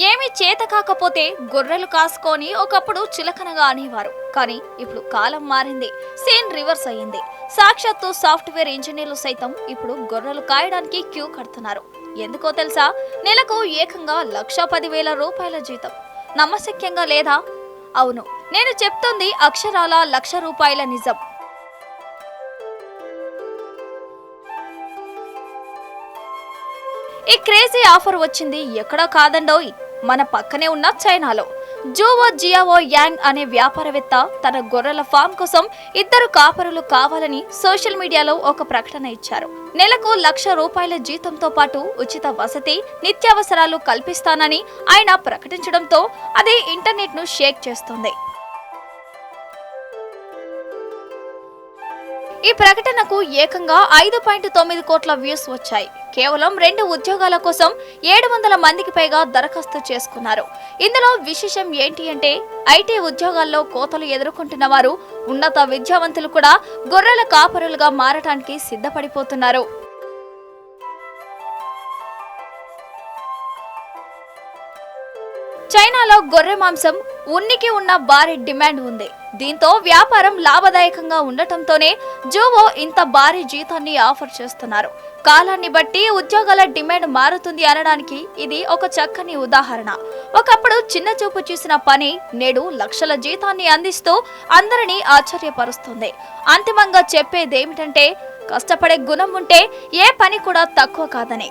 ఏమీ చేత కాకపోతే గొర్రెలు కాసుకొని ఒకప్పుడు చిలకనగా అనేవారు. కానీ ఇప్పుడు కాలం మారింది, సీన్ రివర్స్ అయ్యింది. సాక్షాత్తు సాఫ్ట్వేర్ ఇంజనీర్లు సైతం ఇప్పుడు గొర్రెలు కాయడానికి క్యూ కడుతున్నారు. ఎందుకో తెలుసా? నెలకు ఏకంగా 1,10,000 జీతం. నమ్మశక్యంగా లేదా? అవును, నేను చెప్తోంది అక్షరాల ₹1,00,000 నిజం. ఈ క్రేజీ ఆఫర్ వచ్చింది ఎక్కడో కాదండోయ్, మన పక్కనే ఉన్న చైనాలో. జూవో జియావో యాంగ్ అనే వ్యాపారవేత్త తన గొర్రెల ఫామ్ కోసం 2 కాపరులు కావాలని సోషల్ మీడియాలో ఒక ప్రకటన ఇచ్చారు. నెలకు ₹1,00,000 జీతంతో పాటు ఉచిత వసతి, నిత్యావసరాలు కల్పిస్తానని ఆయన ప్రకటించడంతో అది ఇంటర్నెట్ ను షేక్ చేస్తుంది. ఈ ప్రకటనకు ఏకంగా 5.9 కోట్ల వ్యూస్ వచ్చాయి. కేవలం 2 ఉద్యోగాల కోసం 700 మందికి పైగా దరఖాస్తు చేసుకున్నారు. ఇందులో విశేషం ఏంటి అంటే, ఐటీ ఉద్యోగాల్లో కోతలు ఎదుర్కొంటున్న వారు, ఉన్నత విద్యావంతులు కూడా గొర్రెల కాపరులుగా మారటానికి సిద్ధపడిపోతున్నారు. చైనాలో గొర్రె మాంసం ఉనికి ఉన్న భారీ డిమాండ్ ఉంది. దీంతో వ్యాపారం లాభదాయకంగా ఉండటంతోనే జూవో ఇంత భారీ జీతాన్ని ఆఫర్ చేస్తున్నారు. కాలాన్ని బట్టి ఉద్యోగాల డిమాండ్ మారుతుంది అనడానికి ఇది ఒక చక్కని ఉదాహరణ. ఒకప్పుడు చిన్న చూపు చూసిన పని నేడు లక్షల జీతాన్ని అందిస్తూ అందరినీ ఆశ్చర్యపరుస్తుంది. అంతిమంగా చెప్పేదేమిటంటే, కష్టపడే గుణం ఉంటే ఏ పని కూడా తక్కువ కాదని.